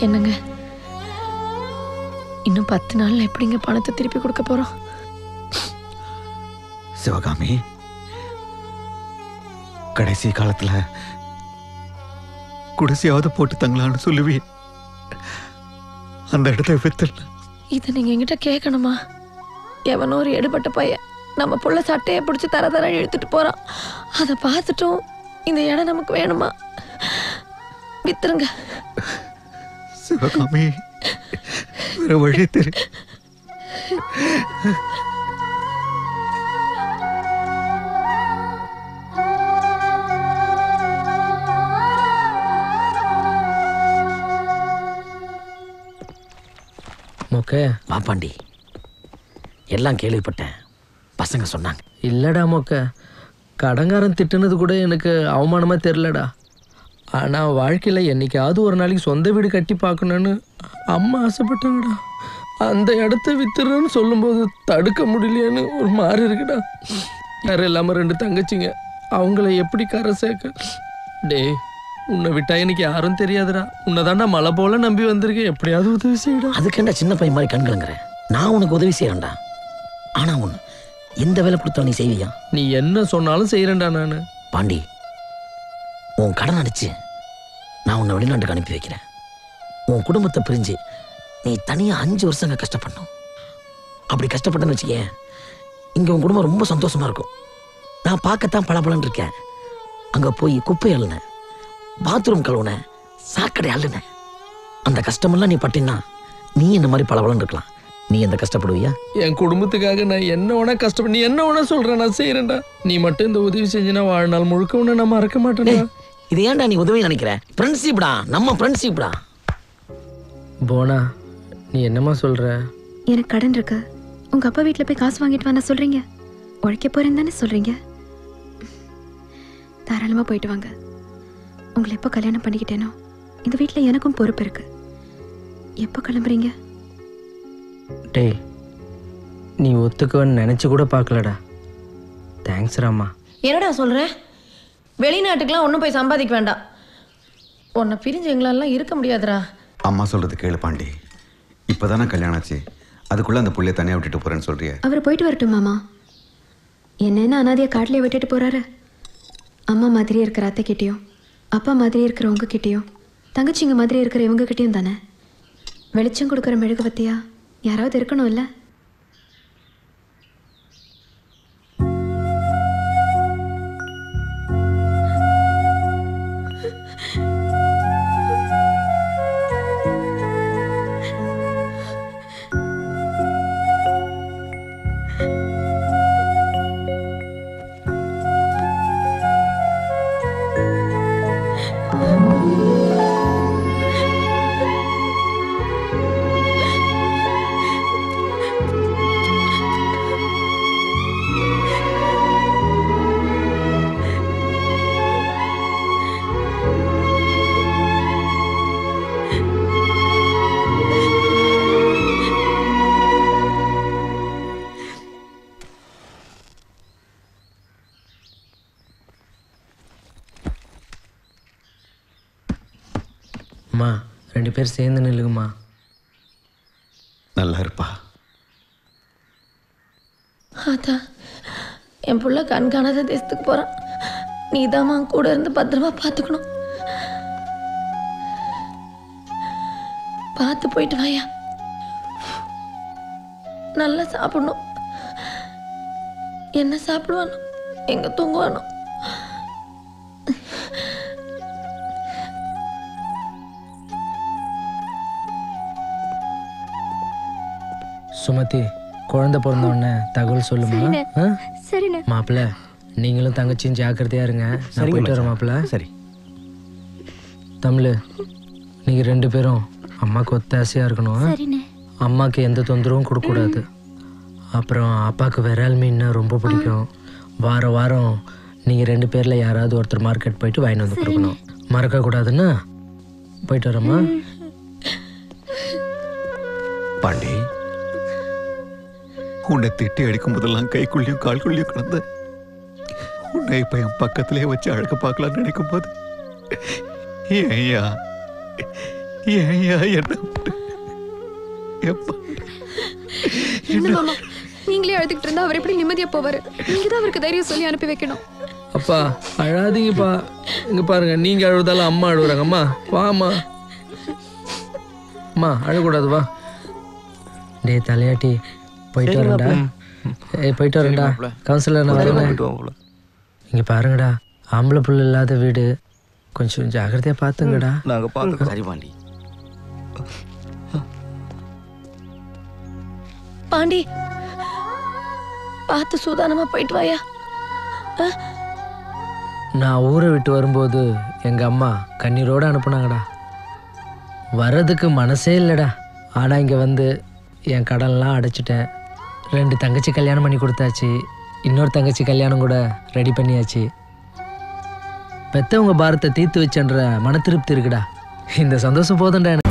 என்னங்க, இன்னும் 10 நாள்ல எப்படிங்க பணத்தை திருப்பி கொடுக்க போறோம்? சிவகாமி, கடைசி காலத்துல குடிசையாவது போட்டு தங்கலான்னு சொல்லுவி. அந்த இடத்த வித்தல. இதை நீங்க என்கிட்ட கேட்கணுமா? எவனோ ஒரு எடுபட்ட பையன் நம்ம புள்ள சட்டையை பிடிச்சி தர இழுத்துட்டு போறான். அதை பார்த்துட்டும் இந்த இடம் நமக்கு வேணுமா? வித்துருங்க. சிவகாமி, வேற வழி தெரி. மொக்க பாப்பாண்டி, எல்லாம் கேள்விப்பட்டேன். பசங்க சொன்னாங்க. இல்லடா மொக்க, கடங்காரன் திட்டுனது கூட எனக்கு அவமானமா தெரிலடா. ஆனால் வாழ்க்கையில் என்னைக்காவது ஒரு நாளைக்கு சொந்த வீடு கட்டி பார்க்கணுன்னு அம்மா ஆசைப்பட்டாங்கடா. அந்த இடத்த வித்துறன்னு சொல்லும்போது தடுக்க முடியலையான்னு ஒரு மாதிரி இருக்குடா. யாரும் இல்லாமல் 2 தங்கச்சிங்க, அவங்கள எப்படி கரை சேர்க்க? டே, உன்னை விட்டா எனக்கு யாரும் தெரியாதுடா. உன்னை தாண்டா மலை போல நம்பி வந்திருக்கேன். எப்படியாவது உதவி செய்யடா. அதுக்கேண்டா சின்ன பையன் மாதிரி கண்கலங்குறேன். நான் உனக்கு உதவி செய்யறேன்டா. ஆனா ஒண்ணு, எந்த வேலை கொடுத்தா நீ செய்வியா? நீ என்ன சொன்னாலும் செய்யறேன்டா நான். பாண்டி, உன் கடன் அடிச்சு நான் உன்னை வெளிநாட்டுக்கு அனுப்பி வைக்கிறேன். உன் குடும்பத்தை பிரிஞ்சு நீ தனியா 5 வருஷங்க கஷ்டப்படணும். அப்படி கஷ்டப்பட்டேன்னு வச்சுக்கேன், இங்க உன் குடும்பம் ரொம்ப சந்தோஷமா இருக்கும். நான் பார்க்கத்தான் பளபளன்னு இருக்கேன். அங்க போய் குப்பை அள்ளுனேன், பாத்ரூம் கழுவுனேன், சாக்கடை அள்ளுனேன். அந்த கஷ்டமெல்லாம் நீ பட்டினா நீ இந்த மாதிரி பளபளன்னு இருக்கலாம். நீ எந்த கஷ்டப்படுவியா? என் குடும்பத்துக்காக நான் என்ன வேணா கஷ்டப்பட, நீ என்ன வேணா சொல்ற, நான் செய்யறேன்டா. நீ மட்டும் இந்த உதவி செஞ்சுனா வாழ்நாள் முழுக்க உன்னை நான் மறக்க மாட்டேன்டா. இது ஏன்டா நீ உதவி நினைக்கிற? ஃப்ரெண்ட்ஷிப்டா, நம்ம ஃப்ரெண்ட்ஷிப்டா. போனா, நீ என்னமா சொல்ற? எனக்கு கடன் இருக்கு. உங்க அப்பா வீட்டில் போய் காசு வாங்கிட்டு வாங்க சொல்றீங்க. உழைக்க போறேன்னு தானே சொல்றீங்க. தாராளமா போயிட்டு வாங்க. உங்களை எப்போ கல்யாணம் பண்ணிக்கிட்டேனோ இந்த வீட்டில் எனக்கும் பொறுப்பு இருக்கு. எப்போ கிளம்புறீங்க? டேய், நீ ஒத்துக்குவன்னு நினைச்சு கூட பார்க்கலடா. தேங்க்ஸ் ராமா. என்னடா சொல்ற? வெளிநாட்டுக்கெல்லாம் ஒன்றும் போய் சம்பாதிக்க வேண்டாம். உன்னை பிரிஞ்சு எங்களாலாம் இருக்க முடியாதுடா. அம்மா சொல்றது கேளு பாண்டி. இப்பதானே கல்யாணம் ஆச்சு, அதுக்குள்ள அந்த புள்ளைய தனியா விட்டுட்டு போறேன்னு சொல்றிய? அவர் போயிட்டு வரட்டும் மாமா. என்னென்ன அனாதைய காட்டிலே விட்டுட்டு போறாரு. அம்மா மாதிரி இருக்கிற அத்தை கிட்டேயும், அப்பா மாதிரி இருக்கிற உங்ககிட்டயும், தங்கச்சிங்க மாதிரி இருக்கிற இவங்க கிட்டேயும் தானே. வெளிச்சம் கொடுக்குற மெழுகுவத்தியா யாராவது இருக்கணும் இல்லை? அம்மா, 2 பேர் சேர்ந்து நில்லுங்கம்மா. நல்லா இருப்பா. அதான் என் புள்ள கண்காணாத தேசத்துக்கு போறான். நீதாம்மா கூட இருந்து பத்திரமா பார்த்துக்கணும். பார்த்து போயிட்டு வாயா. நல்லா சாப்பிடணும். என்ன சாப்பிடுவானோ, எங்க தூங்குவானோ. சுமதி, குழந்தை பிறந்த உடனே தகவல் சொல்லுமா? சரிண்ணே. மாப்பிள்ள, நீங்களும் தங்கச்சியும் ஜாக்கிரதையா இருங்க. நான் போயிட்டு வரேன் மாப்பிள்ள. சரி. தமிழ், நீங்க 2 பேரும் அம்மாவுக்கு ஒத்தாசையா இருக்கணும். அம்மாவுக்கு எந்த தொந்தரவும் கொடுக்கக்கூடாது. அப்புறம் அப்பாவுக்கு விரால் மீன்னா ரொம்ப பிடிக்கும். வாரம் வாரம் நீங்க 2 பேர்ல யாராவது ஒருத்தர் மார்க்கெட் போயிட்டு வாங்கிட்டு வந்து கொடுக்கணும். மறக்க கூடாதுன்னா போயிட்டு வரமா? பாண்டி, உன்னை திட்டி அடிக்கும் போதெல்லாம் கைக்குள்ளியும் கால்குள்ளியும் கிடந்த உன்னை இப்ப என் பக்கத்திலே வச்சு அழக பார்க்கலான்னு நினைக்கும் போது ஏய்யா ஏன்யா என்ன எப்ப என்ன மாமா நீங்களே அழுதுகிட்டு இருந்தா அவர் எப்படி நிம்மதியா போவாரு? நீங்க தான் அவருக்கு தைரியம் சொல்லி அனுப்பி வைக்கணும். அப்பா அழாதீங்கப்பா. இங்க பாருங்க, நீங்க அழுவதால அம்மா அழுகுறாங்க. அம்மா வாம்மா. அம்மா அழக்கூடாது, வா. டே தலையாட்டி போயிட்டு வரேன்டா. போயிட்டு வரேன்டா. கவுன்சிலர் நான் வரேன். இங்க பாருங்கடா, ஆம்பளை புள்ள இல்லாத வீடு, கொஞ்சம் ஜாக்கிரதையா பாத்துங்கடா. நாங்க பாத்துக்கிறோம். சரி பாண்டி. பாண்டி பார்த்து சூதானமா போயிட்டு வாயா. நான் ஊரை விட்டு வரும்போது எங்க அம்மா கண்ணீரோடு அனுப்புனாங்கடா. வர்றதுக்கு மனசே இல்லைடா. ஆனால் இங்கே வந்து என் கடன்லாம் அடைச்சிட்டேன். 2 தங்கச்சி கல்யாணம் பண்ணி கொடுத்தாச்சு. இன்னொரு தங்கச்சி கல்யாணம் கூட ரெடி பண்ணியாச்சு. பெத்தவங்க பாரத்தை தீர்த்து வச்சன்ற மன திருப்தி இருக்குடா. இந்த சந்தோஷம் போதும்டா எனக்கு.